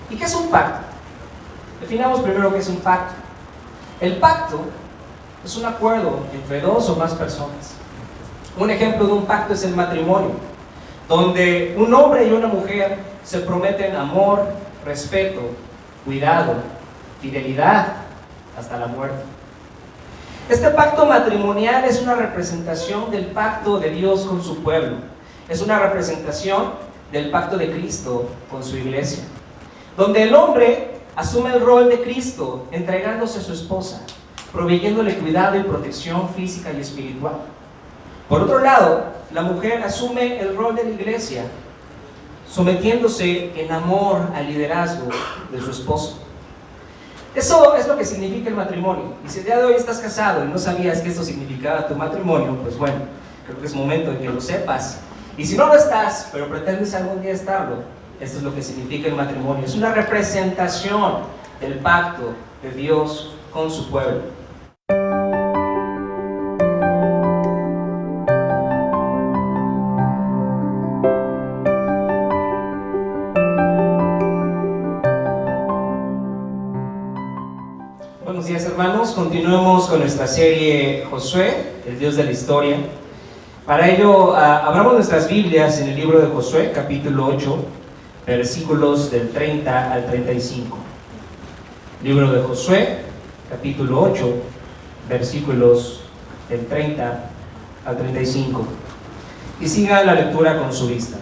¿Y qué es un pacto? Definamos primero qué es un pacto. El pacto es un acuerdo entre dos o más personas. Un ejemplo de un pacto es el matrimonio, donde un hombre y una mujer se prometen amor, respeto, cuidado, fidelidad hasta la muerte. Este pacto matrimonial es una representación del pacto de Dios con su pueblo. Es una representación del pacto de Cristo con su iglesia, donde el hombre asume el rol de Cristo entregándose a su esposa, proveyéndole cuidado y protección física y espiritual. Por otro lado, la mujer asume el rol de la iglesia, sometiéndose en amor al liderazgo de su esposo. Eso es lo que significa el matrimonio. Y si el día de hoy estás casado y no sabías que eso significaba tu matrimonio, pues bueno, creo que es momento de que lo sepas. Y si no lo estás, pero pretendes algún día estarlo, esto es lo que significa el matrimonio. Es una representación del pacto de Dios con su pueblo. Buenos días, hermanos. Continuemos con nuestra serie Josué, el Dios de la historia. Para ello, abramos nuestras Biblias en el libro de Josué, capítulo 8, versículos del 30 al 35. Libro de Josué, capítulo 8, versículos del 30 al 35. Y siga la lectura con su vista.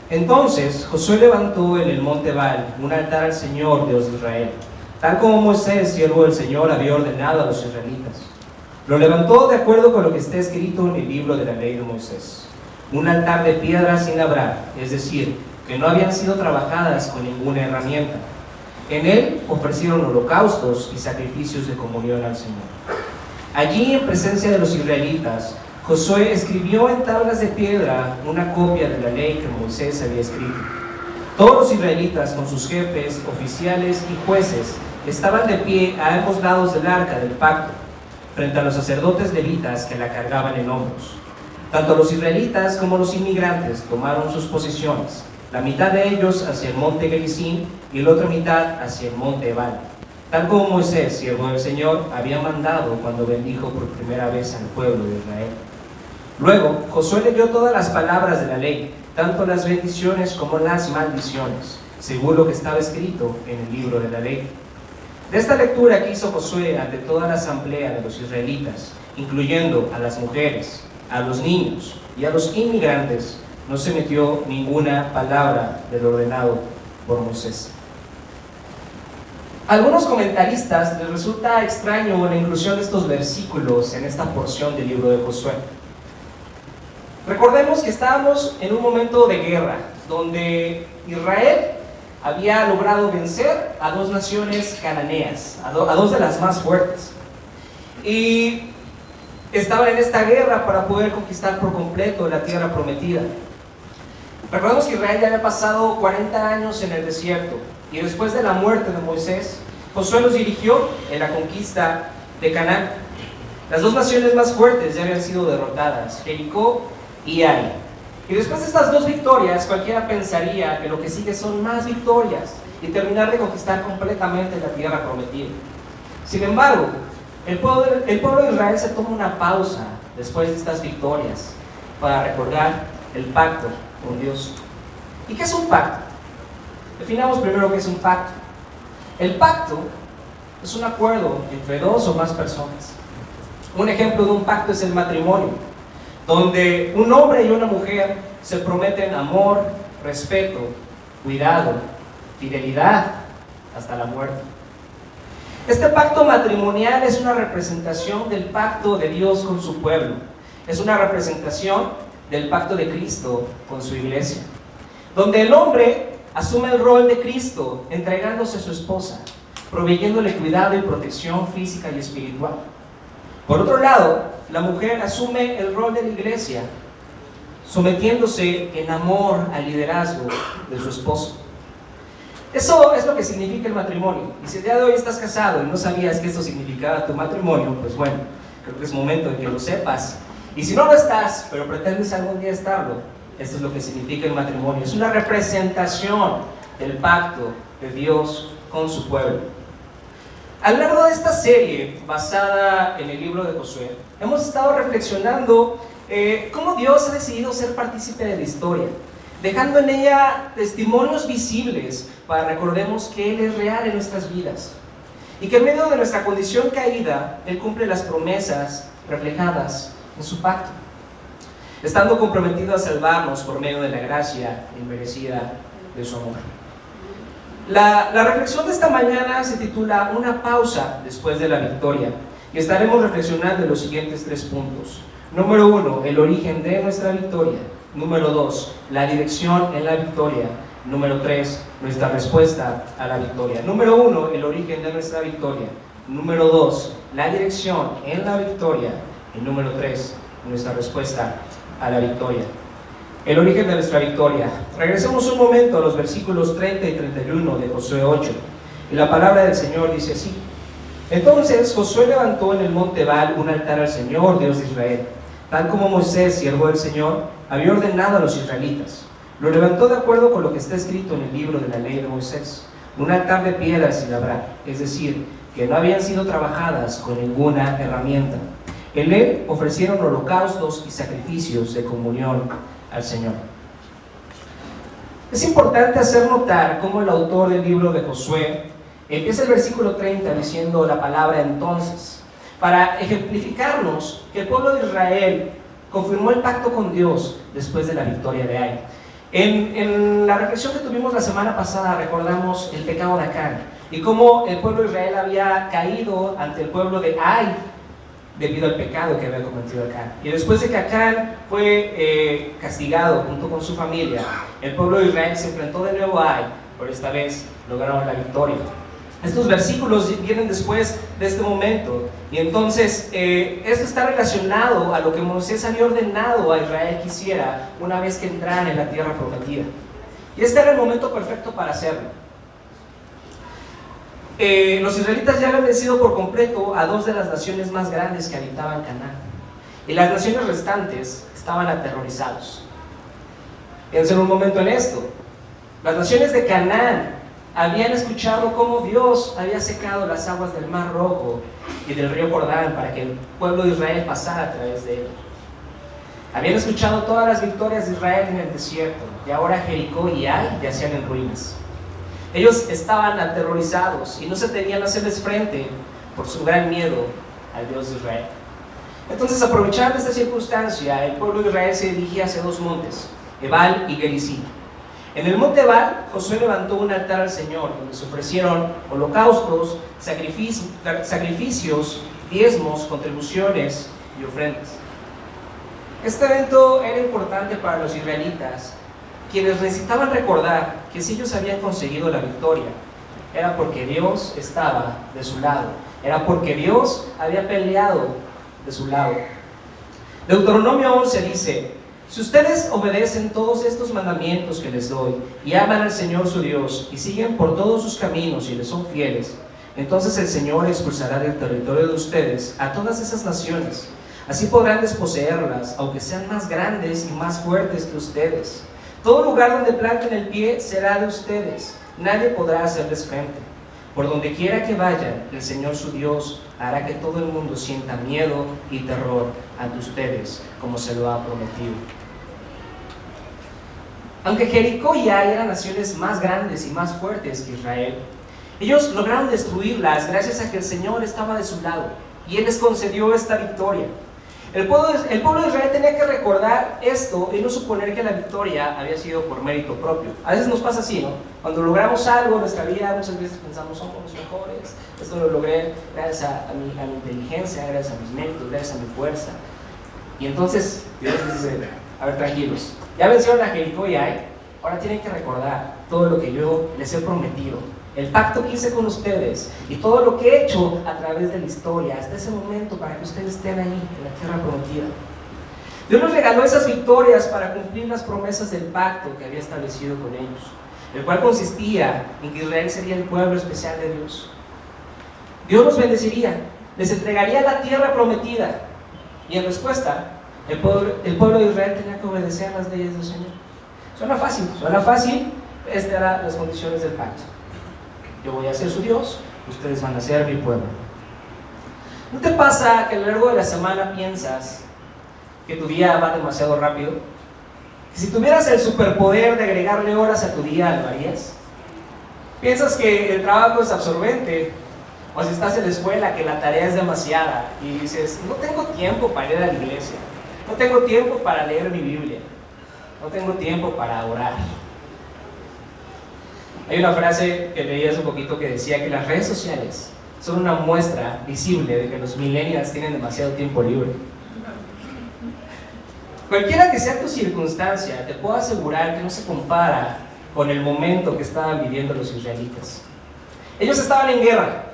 Entonces Josué levantó en el monte Baal un altar al Señor, Dios de Israel, tal como Moisés, siervo del Señor, había ordenado a los israelitas. Lo levantó de acuerdo con lo que está escrito en el libro de la ley de Moisés. Un altar de piedra sin labrar, es decir, que no habían sido trabajadas con ninguna herramienta. En él ofrecieron holocaustos y sacrificios de comunión al Señor. Allí, en presencia de los israelitas, Josué escribió en tablas de piedra una copia de la ley que Moisés había escrito. Todos los israelitas, con sus jefes, oficiales y jueces, estaban de pie a ambos lados del arca del pacto, frente a los sacerdotes levitas que la cargaban en hombros. Tanto los israelitas como los inmigrantes tomaron sus posiciones, la mitad de ellos hacia el monte Gerizim y la otra mitad hacia el monte Ebal, tal como Moisés, siervo del Señor, había mandado cuando bendijo por primera vez al pueblo de Israel. Luego, Josué leyó todas las palabras de la ley, tanto las bendiciones como las maldiciones, según lo que estaba escrito en el libro de la ley. De esta lectura que hizo Josué ante toda la asamblea de los israelitas, incluyendo a las mujeres, a los niños y a los inmigrantes, no se metió ninguna palabra del ordenado por Moisés. A algunos comentaristas les resulta extraño la inclusión de estos versículos en esta porción del libro de Josué. Recordemos que estábamos en un momento de guerra, donde Israel había logrado vencer a dos naciones cananeas, a dos de las más fuertes. Y estaban en esta guerra para poder conquistar por completo la tierra prometida. Recordemos que Israel ya había pasado 40 años en el desierto, y después de la muerte de Moisés, Josué los dirigió en la conquista de Canaán. Las dos naciones más fuertes ya habían sido derrotadas, Jericó y Ai. Y después de estas dos victorias, cualquiera pensaría que lo que sigue son más victorias y terminar de conquistar completamente la tierra prometida. Sin embargo, el pueblo de Israel se toma una pausa después de estas victorias para recordar el pacto con Dios. ¿Y qué es un pacto? Definamos primero qué es un pacto. El pacto es un acuerdo entre dos o más personas. Un ejemplo de un pacto es el matrimonio, donde un hombre y una mujer se prometen amor, respeto, cuidado, fidelidad hasta la muerte. Este pacto matrimonial es una representación del pacto de Dios con su pueblo. Es una representación del pacto de Cristo con su iglesia, donde el hombre asume el rol de Cristo entregándose a su esposa, proveyéndole cuidado y protección física y espiritual. Por otro lado, la mujer asume el rol de la iglesia, sometiéndose en amor al liderazgo de su esposo. Eso es lo que significa el matrimonio. Y si el día de hoy estás casado y no sabías que esto significaba tu matrimonio, pues bueno, creo que es momento de que lo sepas. Y si no lo estás, pero pretendes algún día estarlo, esto es lo que significa el matrimonio. Es una representación el pacto de Dios con su pueblo. A lo largo de esta serie, basada en el libro de Josué, hemos estado reflexionando cómo Dios ha decidido ser partícipe de la historia, dejando en ella testimonios visibles para que recordemos que Él es real en nuestras vidas y que en medio de nuestra condición caída, Él cumple las promesas reflejadas en su pacto, estando comprometido a salvarnos por medio de la gracia inmerecida de su amor. La reflexión de esta mañana se titula Una pausa después de la victoria, y estaremos reflexionando en los siguientes 3 puntos. Número 1, el origen de nuestra victoria. Número 2, la dirección en la victoria. Número 3, nuestra respuesta a la victoria. Número 1, el origen de nuestra victoria. Número 2, la dirección en la victoria. Y número 3, nuestra respuesta a la victoria. El origen de nuestra victoria. Regresemos un momento a los versículos 30 y 31 de Josué 8. Y la palabra del Señor dice así: Entonces Josué levantó en el monte Ebal un altar al Señor, Dios de Israel, tal como Moisés, siervo del Señor, había ordenado a los israelitas. Lo levantó de acuerdo con lo que está escrito en el libro de la ley de Moisés, un altar de piedra sin labrar, es decir, que no habían sido trabajadas con ninguna herramienta. En él ofrecieron holocaustos y sacrificios de comunión al Señor. Es importante hacer notar cómo el autor del libro de Josué empieza el versículo 30 diciendo la palabra entonces, para ejemplificarnos que el pueblo de Israel confirmó el pacto con Dios después de la victoria de Ai. En la reflexión que tuvimos la semana pasada recordamos el pecado de Acán y cómo el pueblo de Israel había caído ante el pueblo de Ai debido al pecado que había cometido Acán. Y después de que Acán fue castigado junto con su familia, el pueblo de Israel se enfrentó de nuevo a Ai, pero esta vez lograron la victoria. Estos versículos vienen después de este momento, y entonces esto está relacionado a lo que Moisés había ordenado a Israel que hiciera una vez que entraran en la tierra prometida. Y este era el momento perfecto para hacerlo. Los israelitas ya habían vencido por completo a 2 de las naciones más grandes que habitaban Canaán, y las naciones restantes estaban aterrorizados. Piensen un momento en esto. Las naciones de Canaán habían escuchado cómo Dios había secado las aguas del Mar Rojo y del río Jordán para que el pueblo de Israel pasara a través de él. Habían escuchado todas las victorias de Israel en el desierto, y ahora Jericó y Ai yacían en ruinas. Ellos estaban aterrorizados y no se atrevían a hacerles frente por su gran miedo al Dios de Israel. Entonces, aprovechando esta circunstancia, el pueblo de Israel se dirigía hacia 2 montes, Ebal y Gerizim. En el monte Ebal, Josué levantó un altar al Señor, donde se ofrecieron holocaustos, sacrificios, diezmos, contribuciones y ofrendas. Este evento era importante para los israelitas, quienes necesitaban recordar que si ellos habían conseguido la victoria, era porque Dios estaba de su lado, era porque Dios había peleado de su lado. Deuteronomio 11 dice: Si ustedes obedecen todos estos mandamientos que les doy y aman al Señor su Dios y siguen por todos sus caminos y les son fieles, entonces el Señor expulsará del territorio de ustedes a todas esas naciones. Así podrán desposeerlas, aunque sean más grandes y más fuertes que ustedes. Todo lugar donde planten el pie será de ustedes. Nadie podrá hacerles frente. Por donde quiera que vayan, el Señor su Dios hará que todo el mundo sienta miedo y terror ante ustedes, como se lo ha prometido. Aunque Jericó y Ai eran naciones más grandes y más fuertes que Israel, ellos lograron destruirlas gracias a que el Señor estaba de su lado y Él les concedió esta victoria. El pueblo de Israel tenía que recordar esto y no suponer que la victoria había sido por mérito propio. A veces nos pasa así, ¿no? Cuando logramos algo en nuestra vida, muchas veces pensamos, somos los mejores, esto lo logré gracias a mi inteligencia, gracias a mis méritos, gracias a mi fuerza. Y entonces Dios les dice: a ver, tranquilos, ya vencieron a Jericó y Ai, ahora tienen que recordar todo lo que yo les he prometido, el pacto que hice con ustedes y todo lo que he hecho a través de la historia hasta ese momento para que ustedes estén ahí en la tierra prometida. Dios nos regaló esas victorias para cumplir las promesas del pacto que había establecido con ellos, el cual consistía en que Israel sería el pueblo especial de Dios. Dios los bendeciría, les entregaría la tierra prometida, y en respuesta el pueblo de Israel tenía que obedecer las leyes del Señor. Suena fácil, Estas eran las condiciones del pacto. Yo voy a ser su Dios, ustedes van a ser mi pueblo. ¿No te pasa que a lo largo de la semana piensas que tu día va demasiado rápido? Que si tuvieras el superpoder de agregarle horas a tu día, ¿lo harías? ¿Piensas que el trabajo es absorbente? O si estás en la escuela, que la tarea es demasiada y dices, no tengo tiempo para ir a la iglesia, no tengo tiempo para leer mi Biblia, no tengo tiempo para orar. Hay una frase que leí hace un poquito que decía que las redes sociales son una muestra visible de que los millennials tienen demasiado tiempo libre. Cualquiera que sea tu circunstancia, te puedo asegurar que no se compara con el momento que estaban viviendo los israelitas. Ellos estaban en guerra,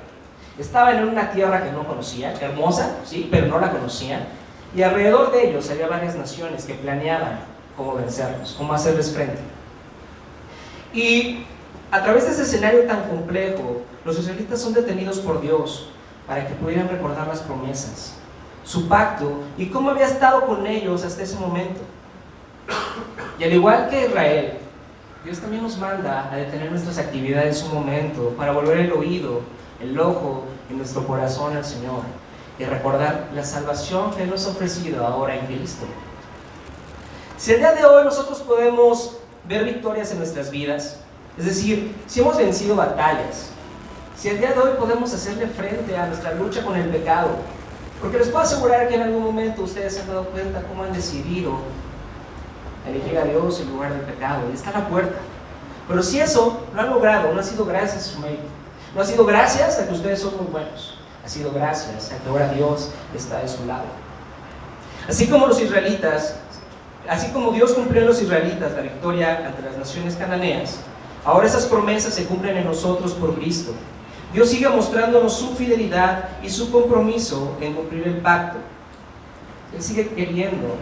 estaban en una tierra que no conocían, hermosa, sí, pero no la conocían, y alrededor de ellos había varias naciones que planeaban cómo vencerlos, cómo hacerles frente. Y a través de ese escenario tan complejo, los israelitas son detenidos por Dios para que pudieran recordar las promesas, su pacto y cómo había estado con ellos hasta ese momento. Y al igual que Israel, Dios también nos manda a detener nuestras actividades un momento para volver el oído, el ojo y nuestro corazón al Señor y recordar la salvación que Él nos ha ofrecido ahora en Cristo. Si el día de hoy nosotros podemos ver victorias en nuestras vidas, es decir, si hemos vencido batallas, si el día de hoy podemos hacerle frente a nuestra lucha con el pecado, porque les puedo asegurar que en algún momento ustedes se han dado cuenta cómo han decidido elegir a Dios en lugar del pecado, y está a la puerta. Pero si eso lo han logrado, no ha sido gracias a su mérito, no ha sido gracias a que ustedes son muy buenos, ha sido gracias a que ahora Dios está de su lado. Así como los israelitas, así como Dios cumplió en los israelitas la victoria ante las naciones cananeas, ahora esas promesas se cumplen en nosotros por Cristo. Dios sigue mostrándonos su fidelidad y su compromiso en cumplir el pacto. Él sigue queriendo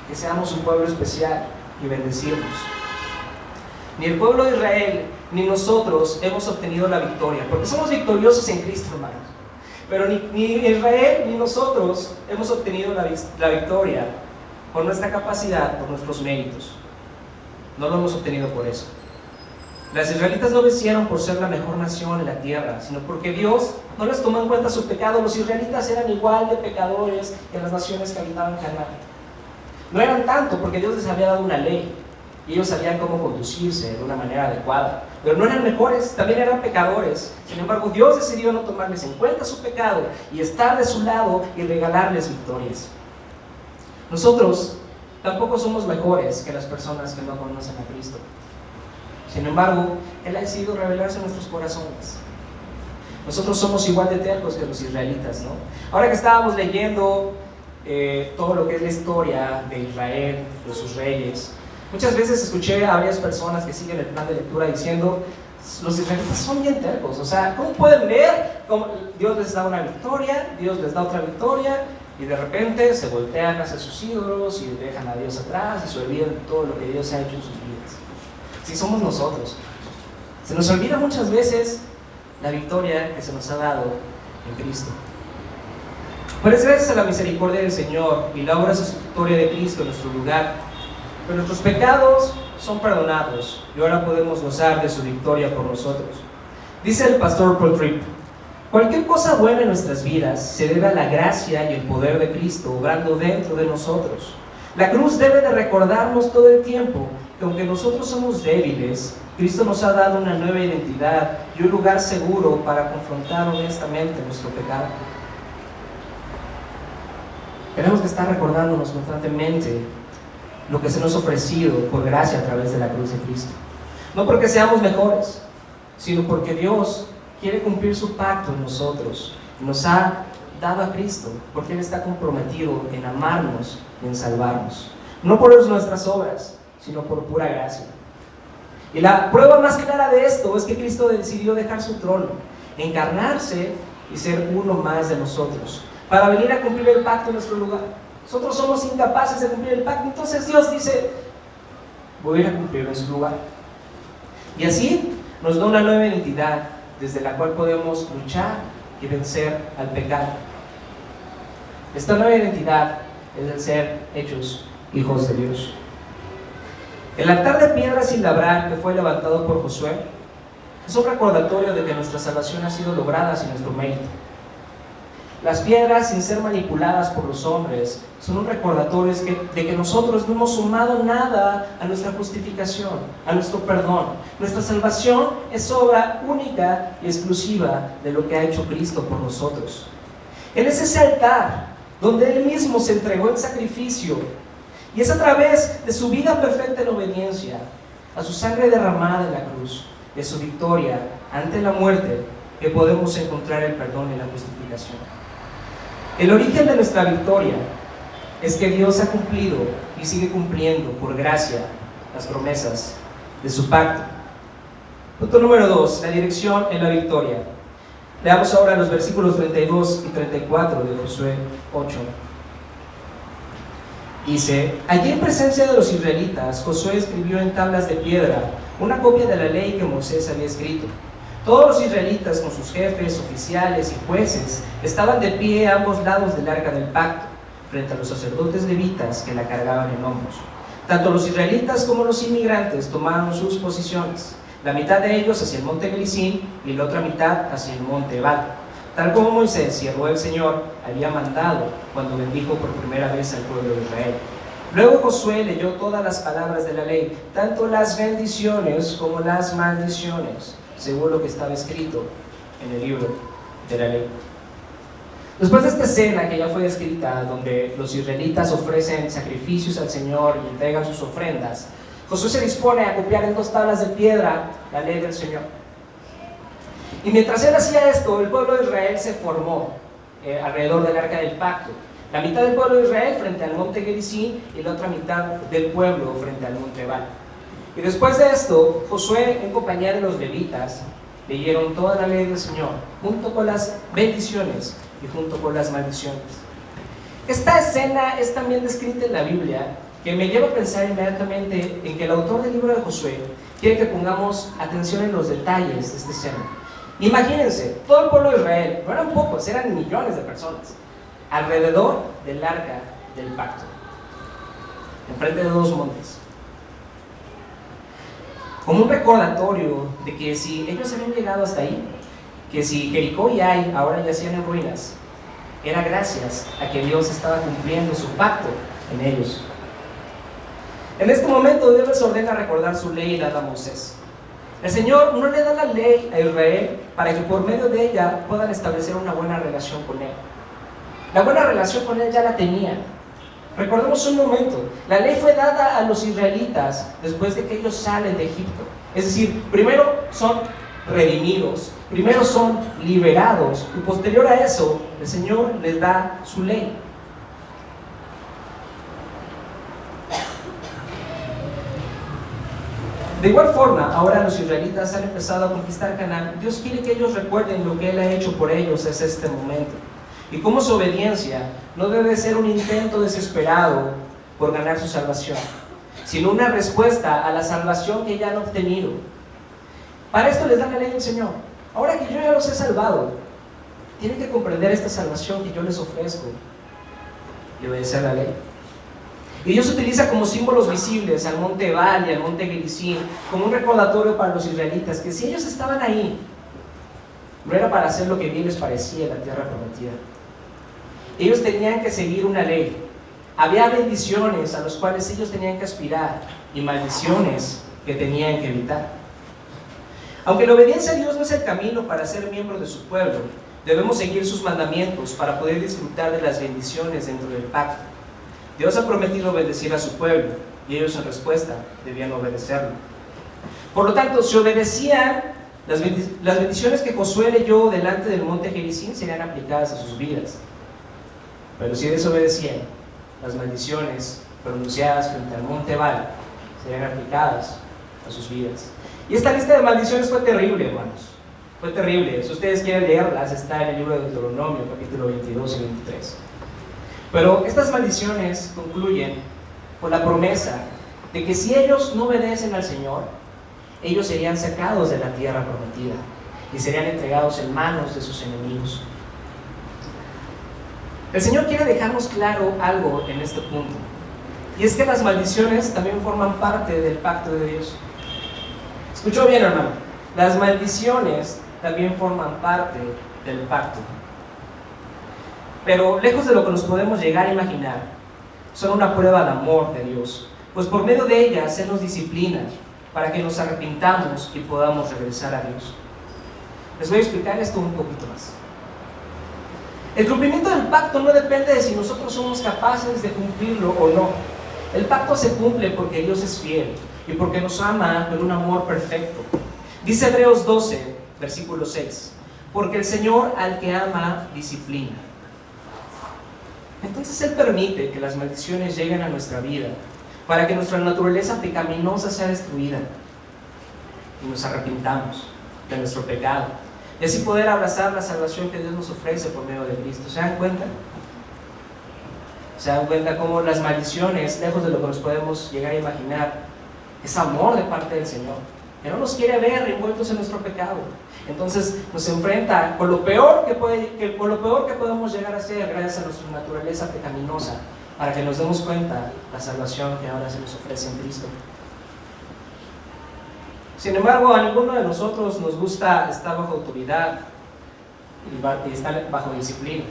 que seamos un pueblo especial y bendecirnos. Ni el pueblo de Israel ni nosotros hemos obtenido la victoria, porque somos victoriosos en Cristo, hermanos. Pero ni Israel ni nosotros hemos obtenido la victoria por nuestra capacidad, por nuestros méritos. No lo hemos obtenido por eso. Las israelitas no vencieron por ser la mejor nación en la tierra, sino porque Dios no les tomó en cuenta su pecado. Los israelitas eran igual de pecadores que las naciones que habitaban Canaán. No eran tanto porque Dios les había dado una ley y ellos sabían cómo conducirse de una manera adecuada, pero no eran mejores, también eran pecadores. Sin embargo, Dios decidió no tomarles en cuenta su pecado y estar de su lado y regalarles victorias. Nosotros tampoco somos mejores que las personas que no conocen a Cristo. Sin embargo, Él ha decidido revelarse en nuestros corazones. Nosotros somos igual de tercos que los israelitas, ¿no? Ahora que estábamos leyendo todo lo que es la historia de Israel, de sus reyes, muchas veces escuché a varias personas que siguen el plan de lectura diciendo, los israelitas son bien tercos, o sea, ¿cómo pueden ver cómo Dios les da una victoria, Dios les da otra victoria, y de repente se voltean hacia sus ídolos y dejan a Dios atrás y se olvidan de todo lo que Dios ha hecho en sus vidas? Si somos nosotros, se nos olvida muchas veces la victoria que se nos ha dado en Cristo. Pero es gracias a la misericordia del Señor y la obra sustitutoria de Cristo en nuestro lugar, pero nuestros pecados son perdonados y ahora podemos gozar de su victoria por nosotros. Dice el pastor Paul Tripp: cualquier cosa buena en nuestras vidas se debe a la gracia y el poder de Cristo obrando dentro de nosotros. La cruz debe de recordarnos todo el tiempo que aunque nosotros somos débiles, Cristo nos ha dado una nueva identidad y un lugar seguro para confrontar honestamente nuestro pecado. Tenemos que estar recordándonos constantemente lo que se nos ha ofrecido por gracia a través de la cruz de Cristo. No porque seamos mejores, sino porque Dios quiere cumplir su pacto en nosotros. Nos ha dado a Cristo porque Él está comprometido en amarnos y en salvarnos. No por nuestras obras, sino por pura gracia. Y la prueba más clara de esto es que Cristo decidió dejar su trono, encarnarse y ser uno más de nosotros, para venir a cumplir el pacto en nuestro lugar. Nosotros somos incapaces de cumplir el pacto, entonces Dios dice, voy a ir a cumplir en su lugar. Y así nos da una nueva identidad desde la cual podemos luchar y vencer al pecado. Esta nueva identidad es el ser hechos hijos de Dios. El altar de piedra sin labrar que fue levantado por Josué es un recordatorio de que nuestra salvación ha sido lograda sin nuestro mérito. Las piedras, sin ser manipuladas por los hombres, son un recordatorio de que nosotros no hemos sumado nada a nuestra justificación, a nuestro perdón. Nuestra salvación es obra única y exclusiva de lo que ha hecho Cristo por nosotros. Él es ese altar donde Él mismo se entregó en sacrificio, y es a través de su vida perfecta en obediencia, a su sangre derramada en la cruz, de su victoria ante la muerte, que podemos encontrar el perdón y la justificación. El origen de nuestra victoria es que Dios ha cumplido y sigue cumpliendo por gracia las promesas de su pacto. Punto número 2, la dirección en la victoria. Leamos ahora los versículos 32 y 34 de Josué 8. Dice: allí en presencia de los israelitas, Josué escribió en tablas de piedra una copia de la ley que Moisés había escrito. Todos los israelitas, con sus jefes, oficiales y jueces, estaban de pie a ambos lados del arca del pacto, frente a los sacerdotes levitas que la cargaban en hombros. Tanto los israelitas como los inmigrantes tomaron sus posiciones, la mitad de ellos hacia el monte Gerizim y la otra mitad hacia el monte Ebal, tal como Moisés, siervo del Señor, había mandado cuando bendijo por primera vez al pueblo de Israel. Luego Josué leyó todas las palabras de la ley, tanto las bendiciones como las maldiciones, según lo que estaba escrito en el libro de la ley. Después de esta escena que ya fue descrita, donde los israelitas ofrecen sacrificios al Señor y entregan sus ofrendas, Josué se dispone a copiar en 2 tablas de piedra la ley del Señor. Y mientras él hacía esto, el pueblo de Israel se formó alrededor del arca del pacto. La mitad del pueblo de Israel frente al monte Gerizim y la otra mitad del pueblo frente al monte Ebal. Y después de esto, Josué, en compañía de los levitas, leyeron toda la ley del Señor, junto con las bendiciones y junto con las maldiciones. Esta escena es también descrita en la Biblia, que me lleva a pensar inmediatamente en que el autor del libro de Josué quiere que pongamos atención en los detalles de esta escena. Imagínense, todo el pueblo de Israel, no eran pocos, eran millones de personas, alrededor del arca del pacto, enfrente de 2 montes. Como un recordatorio de que si ellos habían llegado hasta ahí, que si Jericó y Ai ahora yacían en ruinas, era gracias a que Dios estaba cumpliendo su pacto en ellos. En este momento Dios les ordena recordar su ley dada a Moisés. El Señor no le da la ley a Israel para que por medio de ella puedan establecer una buena relación con Él. La buena relación con Él ya la tenían. Recordemos un momento, la ley fue dada a los israelitas después de que ellos salen de Egipto. Es decir, primero son redimidos, primero son liberados y posterior a eso el Señor les da su ley. De igual forma, ahora los israelitas han empezado a conquistar Canaán. Dios quiere que ellos recuerden lo que Él ha hecho por ellos desde este momento. Y cómo su obediencia no debe ser un intento desesperado por ganar su salvación, sino una respuesta a la salvación que ya han obtenido. Para esto les dan la ley del Señor. Ahora que yo ya los he salvado, tienen que comprender esta salvación que yo les ofrezco y obedecer la ley. Y Dios utiliza como símbolos visibles al monte Ebal y al monte Gerizim como un recordatorio para los israelitas que si ellos estaban ahí, no era para hacer lo que bien les parecía en la tierra prometida. Ellos tenían que seguir una ley. Había bendiciones a las cuales ellos tenían que aspirar y maldiciones que tenían que evitar. Aunque la obediencia a Dios no es el camino para ser miembro de su pueblo, debemos seguir sus mandamientos para poder disfrutar de las bendiciones dentro del pacto. Dios ha prometido bendecir a su pueblo y ellos en respuesta debían obedecerlo. Por lo tanto, si obedecían, las bendiciones que Josué leyó delante del monte Gerizim serían aplicadas a sus vidas. Pero si desobedecían, las maldiciones pronunciadas frente al monte Ebal serían aplicadas a sus vidas. Y esta lista de maldiciones fue terrible, hermanos. Fue terrible. Si ustedes quieren leerlas, está en el libro de Deuteronomio, capítulo 22 y 23. Pero estas maldiciones concluyen con la promesa de que si ellos no obedecen al Señor, ellos serían sacados de la tierra prometida y serían entregados en manos de sus enemigos. El Señor quiere dejarnos claro algo en este punto. Y es que las maldiciones también forman parte del pacto de Dios. ¿Escuchó bien, hermano? Las maldiciones también forman parte del pacto. Pero lejos de lo que nos podemos llegar a imaginar, son una prueba de amor de Dios, pues por medio de ellas Él nos disciplina para que nos arrepintamos y podamos regresar a Dios. Les voy a explicar esto un poquito más. El cumplimiento del pacto no depende de si nosotros somos capaces de cumplirlo o no. El pacto se cumple porque Dios es fiel y porque nos ama con un amor perfecto. Dice Hebreos 12, versículo 6, porque el Señor al que ama disciplina. Entonces Él permite que las maldiciones lleguen a nuestra vida para que nuestra naturaleza pecaminosa sea destruida y nos arrepintamos de nuestro pecado y así poder abrazar la salvación que Dios nos ofrece por medio de Cristo. ¿Se dan cuenta? ¿Se dan cuenta cómo las maldiciones, lejos de lo que nos podemos llegar a imaginar, es amor de parte del Señor, que no nos quiere ver envueltos en nuestro pecado? Entonces nos enfrenta con lo peor que podemos llegar a ser gracias a nuestra naturaleza pecaminosa, para que nos demos cuenta la salvación que ahora se nos ofrece en Cristo. Sin embargo, a ninguno de nosotros nos gusta estar bajo autoridad y estar bajo disciplina.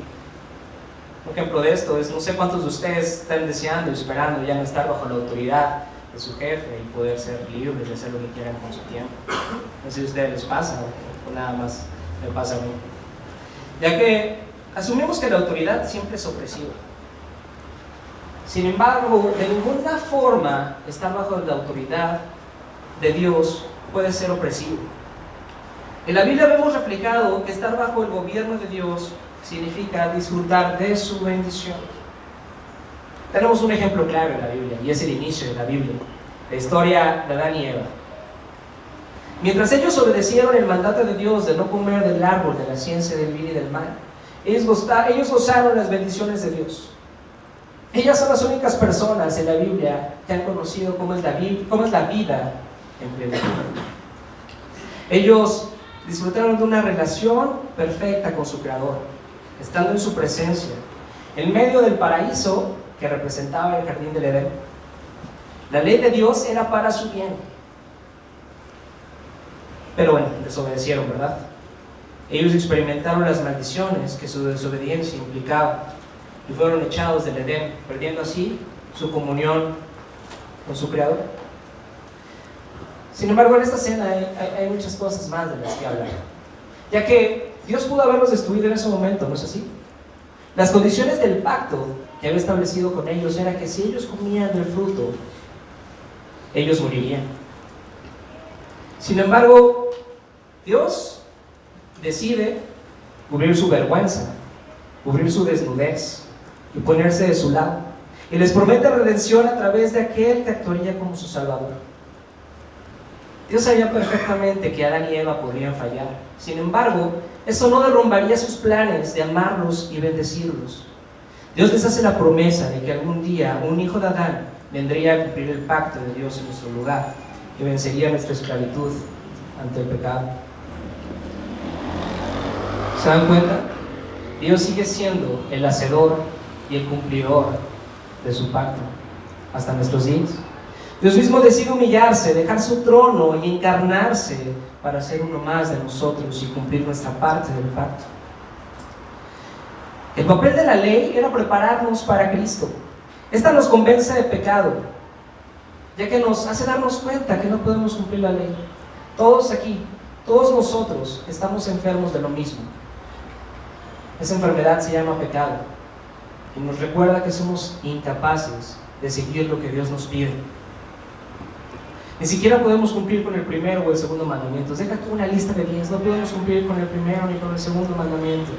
Un ejemplo de esto es, no sé cuántos de ustedes están deseando y esperando ya no estar bajo la autoridad de su jefe y poder ser libres de hacer lo que quieran con su tiempo. No sé si a ustedes les pasa o nada más me pasa a mí. Ya que asumimos que la autoridad siempre es opresiva. Sin embargo, de ninguna forma estar bajo la autoridad de Dios puede ser opresivo. En la Biblia vemos reflejado que estar bajo el gobierno de Dios significa disfrutar de su bendición. Tenemos un ejemplo claro en la Biblia, y es el inicio de la Biblia, la historia de Adán y Eva. Mientras ellos obedecieron el mandato de Dios de no comer del árbol de la ciencia del bien y del mal, ellos gozaron las bendiciones de Dios. Ellas son las únicas personas en la Biblia que han conocido cómo es la vida en plenitud. Ellos disfrutaron de una relación perfecta con su Creador, estando en su presencia, en medio del paraíso que representaba el jardín del Edén. La ley de Dios era para su bien. Pero bueno, desobedecieron, ¿verdad? Ellos experimentaron las maldiciones que su desobediencia implicaba y fueron echados del Edén, perdiendo así su comunión con su Creador. Sin embargo, en esta escena hay muchas cosas más de las que hablar, ya que Dios pudo haberlos destruido en ese momento, ¿no es así? Las condiciones del pacto que había establecido con ellos era que si ellos comían del fruto, ellos morirían. Sin embargo, Dios decide cubrir su vergüenza, cubrir su desnudez y ponerse de su lado, y les promete redención a través de aquel que actuaría como su Salvador. Dios sabía perfectamente que Adán y Eva podrían fallar. Sin embargo, eso no derrumbaría sus planes de amarlos y bendecirlos. Dios les hace la promesa de que algún día un hijo de Adán vendría a cumplir el pacto de Dios en nuestro lugar, que vencería nuestra esclavitud ante el pecado. ¿Se dan cuenta? Dios sigue siendo el hacedor y el cumplidor de su pacto hasta nuestros días. Dios mismo decide humillarse, dejar su trono y encarnarse para ser uno más de nosotros y cumplir nuestra parte del pacto. El papel de la ley era prepararnos para Cristo. Esta nos convence de pecado, ya que nos hace darnos cuenta que no podemos cumplir la ley. Todos aquí, todos nosotros estamos enfermos de lo mismo. Esa enfermedad se llama pecado y nos recuerda que somos incapaces de seguir lo que Dios nos pide. Ni siquiera podemos cumplir con el primero o el segundo mandamiento. Deja tú una lista de 10. No podemos cumplir con el primero ni con el segundo mandamiento.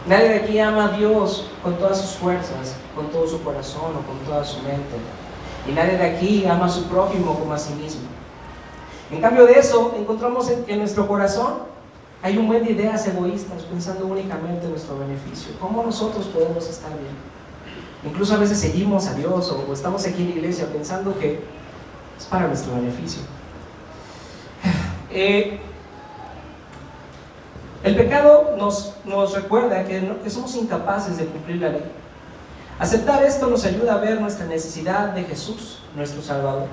Nadie de aquí ama a Dios con todas sus fuerzas, con todo su corazón o con toda su mente. Y nadie de aquí ama a su prójimo como a sí mismo. En cambio de eso, encontramos en nuestro corazón hay un buen de ideas egoístas, pensando únicamente en nuestro beneficio. ¿Cómo nosotros podemos estar bien? Incluso a veces seguimos a Dios o estamos aquí en la iglesia pensando que es para nuestro beneficio. El pecado nos recuerda que somos incapaces de cumplir la ley. Aceptar esto nos ayuda a ver nuestra necesidad de Jesús, nuestro Salvador.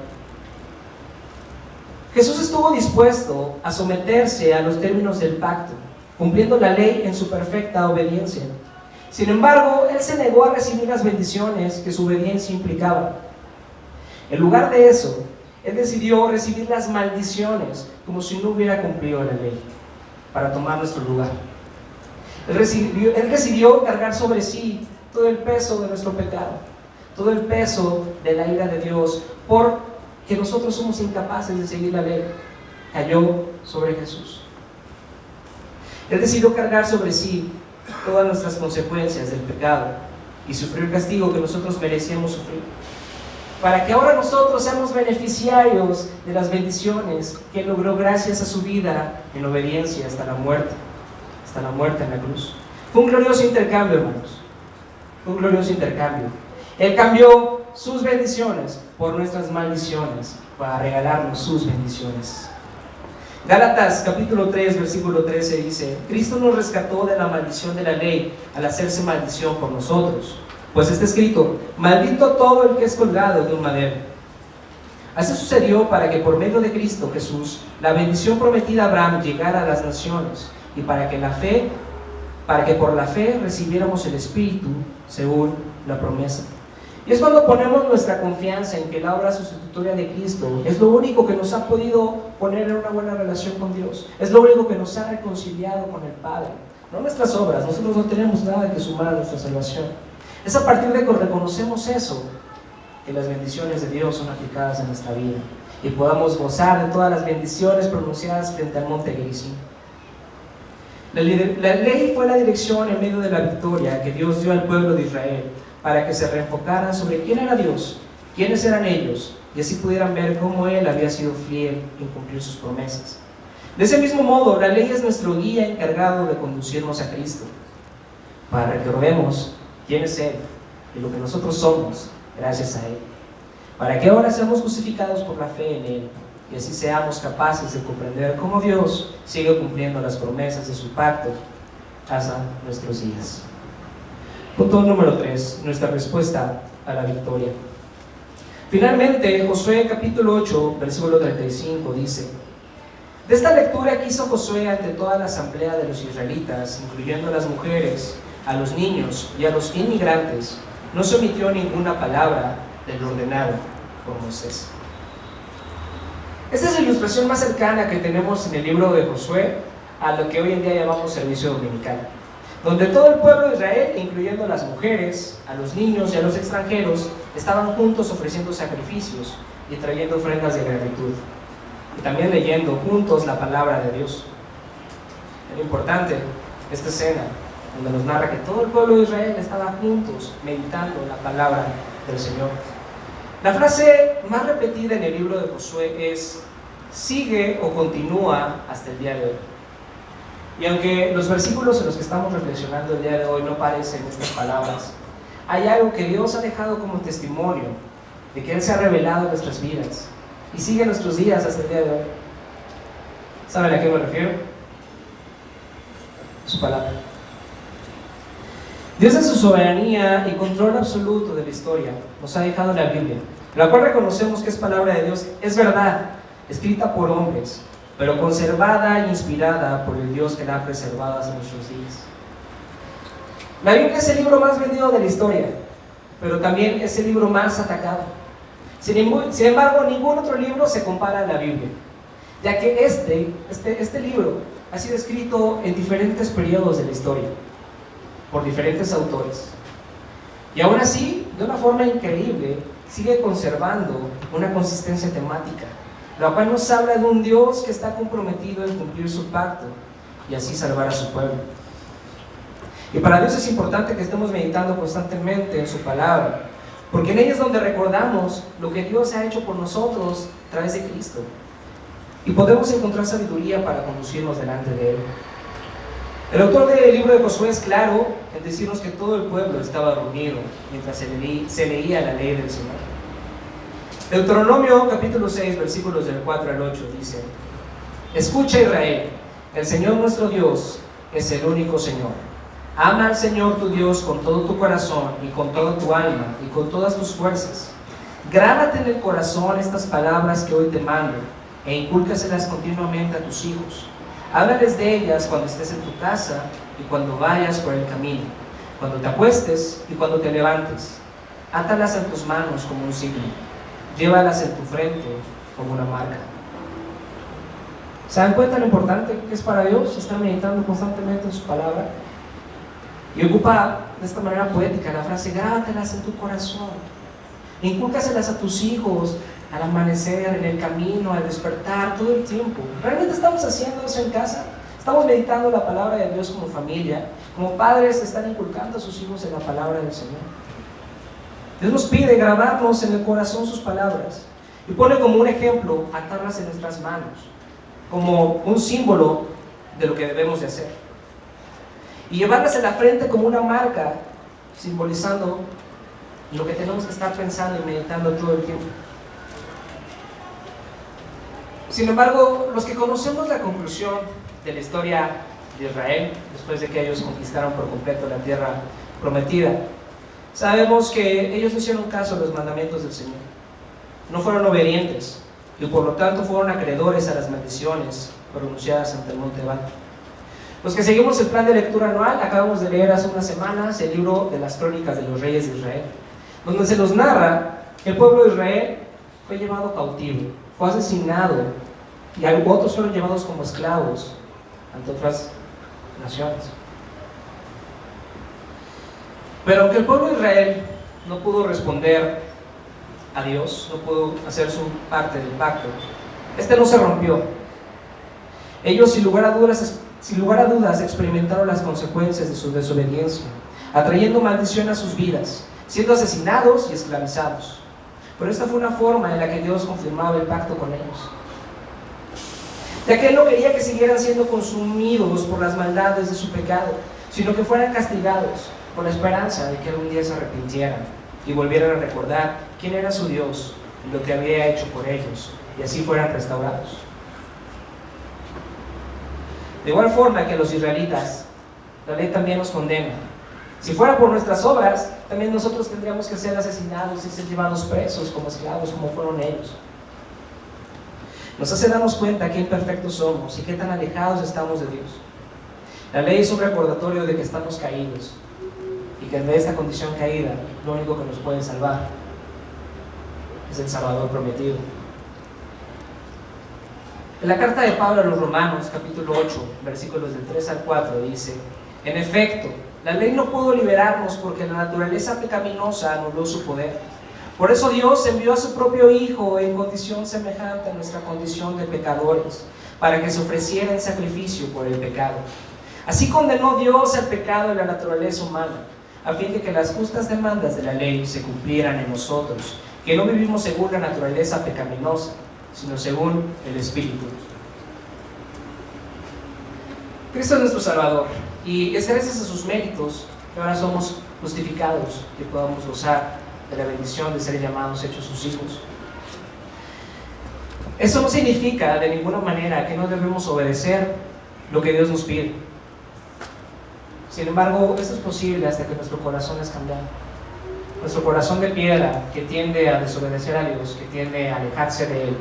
Jesús estuvo dispuesto a someterse a los términos del pacto, cumpliendo la ley en su perfecta obediencia. Sin embargo, Él se negó a recibir las bendiciones que su obediencia implicaba. En lugar de eso, Él decidió recibir las maldiciones como si no hubiera cumplido la ley, para tomar nuestro lugar. Él decidió cargar sobre sí todo el peso de nuestro pecado, todo el peso de la ira de Dios, porque nosotros somos incapaces de seguir la ley. Cayó sobre Jesús. Él decidió cargar sobre sí todas nuestras consecuencias del pecado y sufrió el castigo que nosotros merecíamos sufrir, para que ahora nosotros seamos beneficiarios de las bendiciones que Él logró gracias a su vida en obediencia hasta la muerte en la cruz. Fue un glorioso intercambio, hermanos. Fue un glorioso intercambio. Él cambió sus bendiciones por nuestras maldiciones para regalarnos sus bendiciones. Gálatas capítulo 3 versículo 13 dice: Cristo nos rescató de la maldición de la ley al hacerse maldición por nosotros, pues está escrito: maldito todo el que es colgado de un madero. Así sucedió para que por medio de Cristo Jesús la bendición prometida a Abraham llegara a las naciones, y para que por la fe recibiéramos el Espíritu según la promesa. Y es cuando ponemos nuestra confianza en que la obra sustitutoria de Cristo es lo único que nos ha podido poner en una buena relación con Dios, es lo único que nos ha reconciliado con el Padre, no nuestras obras. Nosotros no tenemos nada que sumar a nuestra salvación. Es a partir de que reconocemos eso que las bendiciones de Dios son aplicadas en nuestra vida y podamos gozar de todas las bendiciones pronunciadas frente al monte Gerizim. La ley fue la dirección en medio de la victoria que Dios dio al pueblo de Israel para que se reenfocaran sobre quién era Dios, quiénes eran ellos, y así pudieran ver cómo Él había sido fiel en cumplir sus promesas. De ese mismo modo, la ley es nuestro guía encargado de conducirnos a Cristo, para que probemos quién es Él y lo que nosotros somos gracias a Él, para que ahora seamos justificados por la fe en Él, y así seamos capaces de comprender cómo Dios sigue cumpliendo las promesas de su pacto hasta nuestros días. Punto número 3, nuestra respuesta a la victoria. Finalmente, Josué capítulo 8, versículo 35 dice: de esta lectura que hizo Josué ante toda la asamblea de los israelitas, incluyendo a las mujeres, a los niños y a los inmigrantes, no se omitió ninguna palabra del ordenado por Moisés. Esta es la ilustración más cercana que tenemos en el libro de Josué a lo que hoy en día llamamos servicio dominical, donde todo el pueblo de Israel, incluyendo a las mujeres, a los niños y a los extranjeros, estaban juntos ofreciendo sacrificios y trayendo ofrendas de gratitud, y también leyendo juntos la palabra de Dios. Era importante esta escena donde nos narra que todo el pueblo de Israel estaba juntos meditando la palabra del Señor. La frase más repetida en el libro de Josué es: sigue o continúa hasta el día de hoy. Y aunque los versículos en los que estamos reflexionando el día de hoy no parecen estas palabras, hay algo que Dios ha dejado como testimonio de que Él se ha revelado en nuestras vidas y sigue nuestros días hasta el día de hoy. ¿Saben a qué me refiero? Su palabra. Dios, en su soberanía y control absoluto de la historia, nos ha dejado la Biblia, la cual reconocemos que es palabra de Dios, es verdad, escrita por hombres, pero conservada e inspirada por el Dios que la ha preservado hasta nuestros días. La Biblia es el libro más vendido de la historia, pero también es el libro más atacado. Sin embargo, ningún otro libro se compara a la Biblia, ya que este libro ha sido escrito en diferentes periodos de la historia, por diferentes autores. Y aún así, de una forma increíble, sigue conservando una consistencia temática, la cual nos habla de un Dios que está comprometido en cumplir su pacto y así salvar a su pueblo. Y para Dios es importante que estemos meditando constantemente en su palabra, porque en ella es donde recordamos lo que Dios ha hecho por nosotros a través de Cristo, y podemos encontrar sabiduría para conducirnos delante de Él. El autor del libro de Josué es claro en decirnos que todo el pueblo estaba reunido mientras se leía la ley del Señor. Deuteronomio capítulo 6, versículos del 4 al 8 dice: escucha, Israel, el Señor nuestro Dios es el único Señor. Ama al Señor tu Dios con todo tu corazón y con toda tu alma y con todas tus fuerzas. Grábate en el corazón estas palabras que hoy te mando e incúlcaselas continuamente a tus hijos. Háblales de ellas cuando estés en tu casa y cuando vayas por el camino, cuando te acuestes y cuando te levantes. Átalas en tus manos como un signo, llévalas en tu frente como una marca. ¿Se dan cuenta lo importante que es para Dios estar meditando constantemente en su palabra? Y ocupa de esta manera poética la frase: grábatelas en tu corazón, incúlcaselas a tus hijos al amanecer, en el camino, al despertar, todo el tiempo. ¿Realmente estamos haciendo eso en casa? ¿Estamos meditando la palabra de Dios como familia? Como padres están inculcando a sus hijos en la palabra del Señor. Dios nos pide grabarnos en el corazón sus palabras y pone como un ejemplo atarlas en nuestras manos, como un símbolo de lo que debemos de hacer, y llevarlas en la frente como una marca, simbolizando lo que tenemos que estar pensando y meditando todo el tiempo. Sin embargo, los que conocemos la conclusión de la historia de Israel, después de que ellos conquistaron por completo la tierra prometida, sabemos que ellos no hicieron caso a los mandamientos del Señor, no fueron obedientes y por lo tanto fueron acreedores a las maldiciones pronunciadas ante el monte Ebal. Los que seguimos el plan de lectura anual, acabamos de leer hace unas semanas el libro de las crónicas de los reyes de Israel, donde se nos narra que el pueblo de Israel fue llevado cautivo, fue asesinado y otros fueron llevados como esclavos ante otras naciones. Pero aunque el pueblo de Israel no pudo responder a Dios, no pudo hacer su parte del pacto, este no se rompió. Ellos sin lugar a dudas experimentaron las consecuencias de su desobediencia, atrayendo maldición a sus vidas, siendo asesinados y esclavizados. Pero esta fue una forma en la que Dios confirmaba el pacto con ellos, ya que Él no quería que siguieran siendo consumidos por las maldades de su pecado, sino que fueran castigados con la esperanza de que algún día se arrepintieran y volvieran a recordar quién era su Dios y lo que había hecho por ellos, y así fueran restaurados. De igual forma que los israelitas, la ley también nos condena. Si fuera por nuestras obras, también nosotros tendríamos que ser asesinados y ser llevados presos como esclavos, como fueron ellos. Nos hace darnos cuenta qué imperfectos somos y qué tan alejados estamos de Dios. La ley es un recordatorio de que estamos caídos y que de esta condición caída, lo único que nos puede salvar es el Salvador prometido. En la carta de Pablo a los Romanos, capítulo 8, versículos del 3 al 4, dice: en efecto, la ley no pudo liberarnos porque la naturaleza pecaminosa anuló su poder. Por eso Dios envió a su propio Hijo en condición semejante a nuestra condición de pecadores, para que se ofreciera en sacrificio por el pecado. Así condenó Dios el pecado de la naturaleza humana, a fin de que las justas demandas de la ley se cumplieran en nosotros, que no vivimos según la naturaleza pecaminosa, sino según el Espíritu. Cristo es nuestro Salvador, y es gracias a sus méritos que ahora somos justificados y podamos gozar de la bendición de ser llamados, hechos sus hijos. Eso no significa de ninguna manera que no debemos obedecer lo que Dios nos pide. Sin embargo, esto es posible hasta que nuestro corazón es cambiado. Nuestro corazón de piedra, que tiende a desobedecer a Dios, que tiende a alejarse de Él,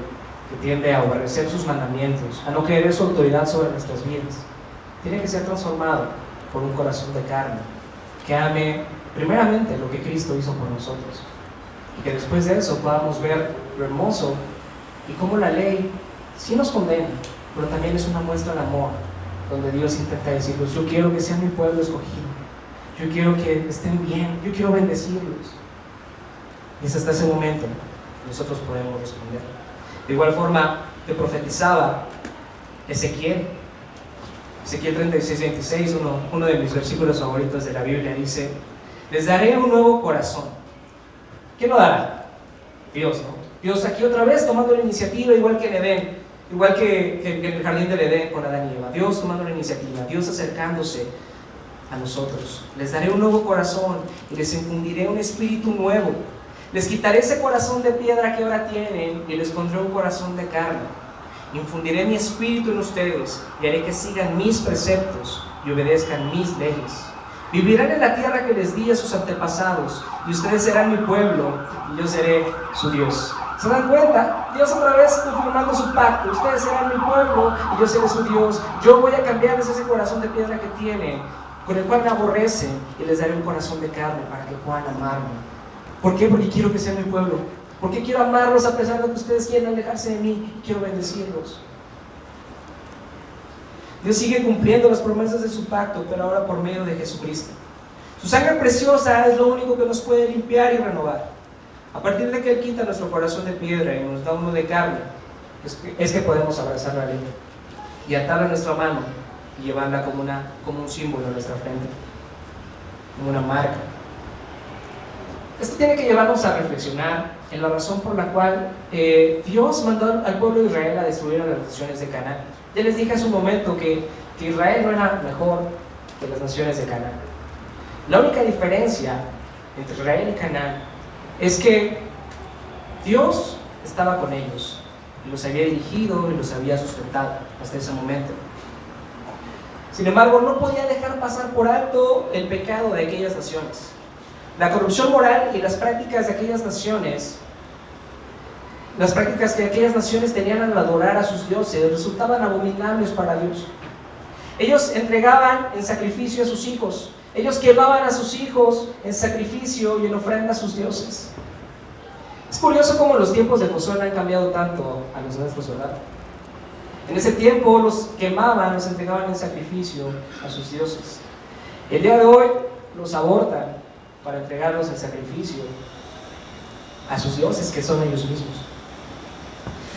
que tiende a obedecer sus mandamientos, a no querer su autoridad sobre nuestras vidas, tiene que ser transformado por un corazón de carne, que ame primeramente lo que Cristo hizo por nosotros, y que después de eso podamos ver lo hermoso y cómo la ley sí nos condena, pero también es una muestra de amor, donde Dios intenta decirles: yo quiero que sean mi pueblo escogido, yo quiero que estén bien, yo quiero bendecirlos. Y es hasta ese momento que nosotros podemos responder. De igual forma que profetizaba Ezequiel 36:26, uno de mis versículos favoritos de la Biblia, dice: les daré un nuevo corazón. ¿Quién lo dará? Dios, ¿no? Dios aquí otra vez tomando la iniciativa, igual que en Edén, igual que en el jardín del Edén con Adán y Eva. Dios tomando la iniciativa, Dios acercándose a nosotros. Les daré un nuevo corazón y les infundiré un espíritu nuevo. Les quitaré ese corazón de piedra que ahora tienen y les pondré un corazón de carne. Infundiré mi espíritu en ustedes y haré que sigan mis preceptos y obedezcan mis leyes. Vivirán en la tierra que les di a sus antepasados, y ustedes serán mi pueblo, y yo seré su Dios. ¿Se dan cuenta? Dios otra vez confirmando su pacto. Ustedes serán mi pueblo, y yo seré su Dios. Yo voy a cambiarles ese corazón de piedra que tienen, con el cual me aborrecen, y les daré un corazón de carne para que puedan amarme. ¿Por qué? Porque quiero que sean mi pueblo. Porque quiero amarlos a pesar de que ustedes quieran alejarse de mí, y quiero bendecirlos. Dios sigue cumpliendo las promesas de su pacto, pero ahora por medio de Jesucristo. Su sangre preciosa es lo único que nos puede limpiar y renovar. A partir de que Él quita nuestro corazón de piedra y nos da uno de carne, es que podemos abrazar la ley y atarla a nuestra mano y llevarla como un símbolo en nuestra frente, como una marca. Esto tiene que llevarnos a reflexionar en la razón por la cual Dios mandó al pueblo de Israel a destruir a las naciones de Canaán. Ya les dije hace un momento que Israel no era mejor que las naciones de Canaán. La única diferencia entre Israel y Canaán es que Dios estaba con ellos y los había dirigido y los había sustentado hasta ese momento. Sin embargo, no podía dejar pasar por alto el pecado de aquellas naciones. La corrupción moral y las prácticas de aquellas naciones, las prácticas que aquellas naciones tenían al adorar a sus dioses, resultaban abominables para Dios. Ellos entregaban en sacrificio a sus hijos. Ellos quemaban a sus hijos en sacrificio y en ofrenda a sus dioses. Es curioso cómo los tiempos de Josué han cambiado tanto a los nuestros, ¿verdad? En ese tiempo los quemaban, los entregaban en sacrificio a sus dioses. El día de hoy los abortan para entregarlos en sacrificio a sus dioses, que son ellos mismos.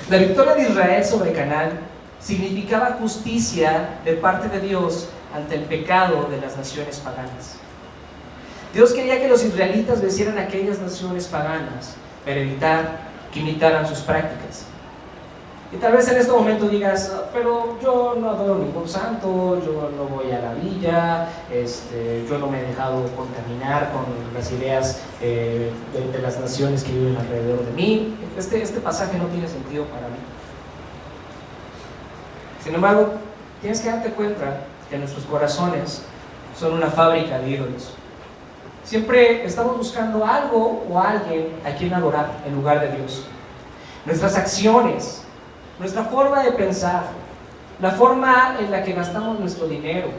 La victoria de Israel sobre Canaán significaba justicia de parte de Dios ante el pecado de las naciones paganas. Dios quería que los israelitas vencieran a aquellas naciones paganas para evitar que imitaran sus prácticas. Y tal vez en este momento digas, pero yo no adoro ningún santo, yo no voy a la villa, yo no me he dejado contaminar con las ideas de las naciones que viven alrededor de mí. Este pasaje no tiene sentido para mí. Sin embargo, tienes que darte cuenta que nuestros corazones son una fábrica de ídolos. Siempre estamos buscando algo o alguien a quien adorar en lugar de Dios. Nuestras acciones, nuestra forma de pensar, la forma en la que gastamos nuestro dinero,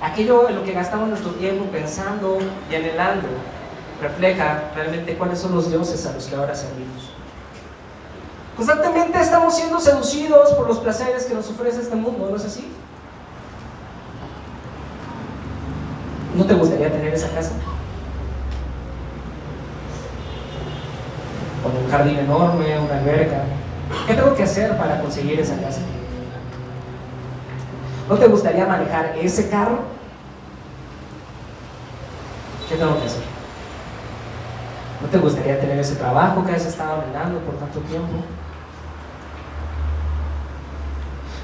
aquello en lo que gastamos nuestro tiempo pensando y anhelando, refleja realmente cuáles son los dioses a los que ahora servimos. Constantemente estamos siendo seducidos por los placeres que nos ofrece este mundo, ¿no es así? ¿No te gustaría tener esa casa? Con un jardín enorme, una alberca. ¿Qué tengo que hacer para conseguir esa casa? ¿No te gustaría manejar ese carro? ¿Qué tengo que hacer? ¿No te gustaría tener ese trabajo que has estado anhelando por tanto tiempo?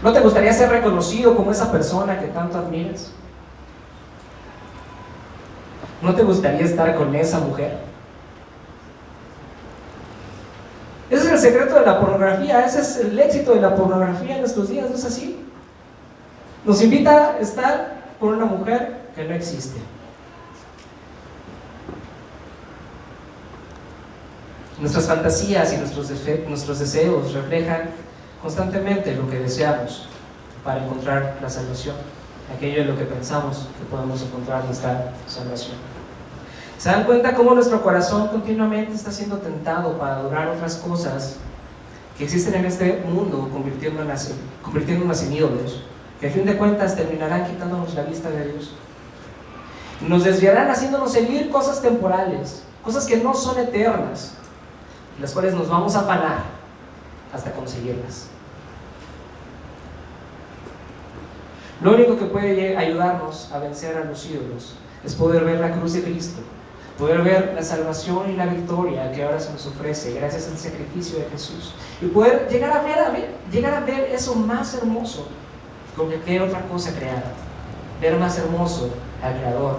¿No te gustaría ser reconocido como esa persona que tanto admiras? ¿No te gustaría estar con esa mujer? Ese es el secreto de la pornografía, ese es el éxito de la pornografía en nuestros días, ¿no es así? Nos invita a estar con una mujer que no existe. Nuestras fantasías y nuestros deseos reflejan constantemente lo que deseamos para encontrar la salvación, aquello en lo que pensamos que podemos encontrar nuestra salvación. ¿Se dan cuenta cómo nuestro corazón continuamente está siendo tentado para adorar otras cosas que existen en este mundo, convirtiéndonos en ídolos, que a fin de cuentas terminarán quitándonos la vista de Dios? Nos desviarán haciéndonos seguir cosas temporales, cosas que no son eternas, las cuales nos vamos a afanar hasta conseguirlas. Lo único que puede ayudarnos a vencer a los ídolos es poder ver la cruz de Cristo, poder ver la salvación y la victoria que ahora se nos ofrece gracias al sacrificio de Jesús, y poder llegar a ver eso más hermoso que cualquier otra cosa creada, ver más hermoso al Creador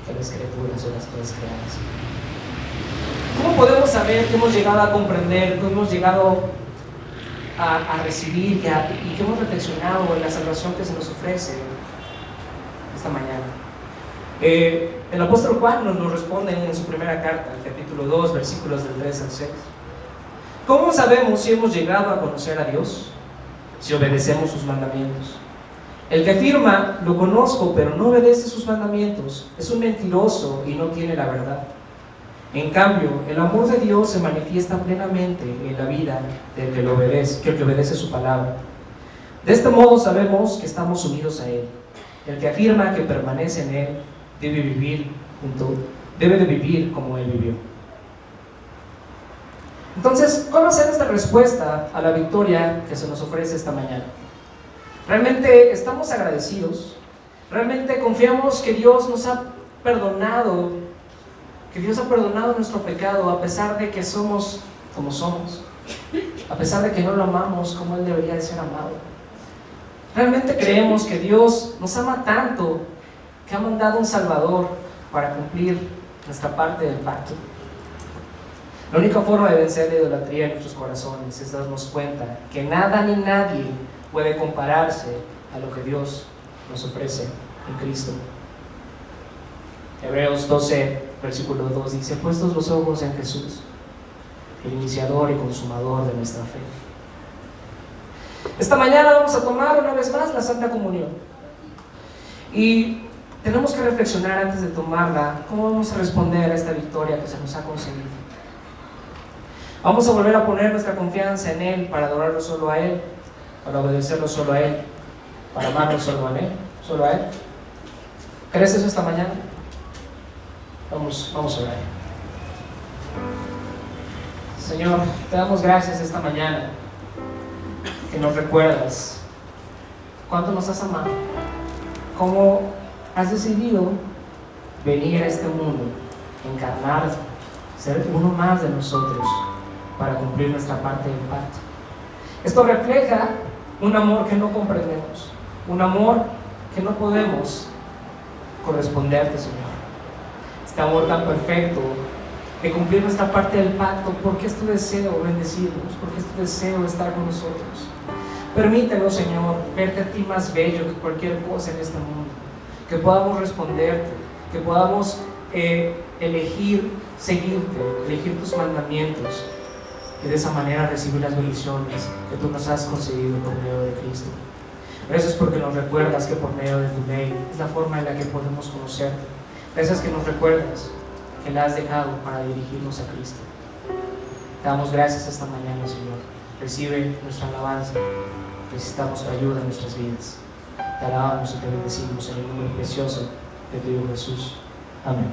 que las criaturas o las cosas creadas. ¿Cómo podemos saber que hemos llegado a comprender, que hemos llegado a recibir y que hemos reflexionado en la salvación que se nos ofrece esta mañana? El apóstol Juan nos lo responde en su primera carta, el capítulo 2, versículos del 3 al 6. ¿Cómo sabemos si hemos llegado a conocer a Dios? Si obedecemos sus mandamientos. El que afirma, lo conozco, pero no obedece sus mandamientos, es un mentiroso y no tiene la verdad. En cambio, el amor de Dios se manifiesta plenamente en la vida del que obedece su palabra. De este modo sabemos que estamos unidos a Él. El que afirma que permanece en Él debe de vivir como Él vivió. Entonces, ¿cuál va a ser nuestra respuesta a la victoria que se nos ofrece esta mañana? ¿Realmente estamos agradecidos? ¿Realmente confiamos que Dios nos ha perdonado? Que Dios ha perdonado nuestro pecado a pesar de que somos como somos, a pesar de que no lo amamos como Él debería de ser amado. ¿Realmente creemos que Dios nos ama tanto que ha mandado un Salvador para cumplir nuestra parte del pacto? La única forma de vencer la idolatría en nuestros corazones es darnos cuenta que nada ni nadie puede compararse a lo que Dios nos ofrece en Cristo. Hebreos 12, versículo 2 dice: puestos los ojos en Jesús, el iniciador y consumador de nuestra fe. Esta mañana vamos a tomar una vez más la Santa Comunión. Y tenemos que reflexionar antes de tomarla, cómo vamos a responder a esta victoria que se nos ha concedido. Vamos a volver a poner nuestra confianza en Él para adorarlo solo a Él, para obedecerlo solo a Él, para amarlo solo a Él. ¿Crees eso esta mañana? Vamos a orar. Señor, te damos gracias esta mañana que nos recuerdas cuánto nos has amado, cómo has decidido venir a este mundo, encarnarte, ser uno más de nosotros para cumplir nuestra parte del pacto. Esto refleja un amor que no comprendemos, un amor que no podemos corresponderte, Señor. Este amor tan perfecto de cumplir nuestra parte del pacto, porque es tu deseo bendecirnos, porque es tu deseo estar con nosotros. Permítenos, Señor, verte a ti más bello que cualquier cosa en este mundo, que podamos responderte, que podamos elegir seguirte, elegir tus mandamientos, y de esa manera recibir las bendiciones que tú nos has concedido por medio de Cristo. Gracias porque nos recuerdas que por medio de tu ley es la forma en la que podemos conocerte. Gracias que nos recuerdas que la has dejado para dirigirnos a Cristo. Te damos gracias esta mañana, Señor. Recibe nuestra alabanza. Necesitamos tu ayuda en nuestras vidas. Te alabamos y te bendecimos en el nombre precioso de tu Hijo Jesús. Amén.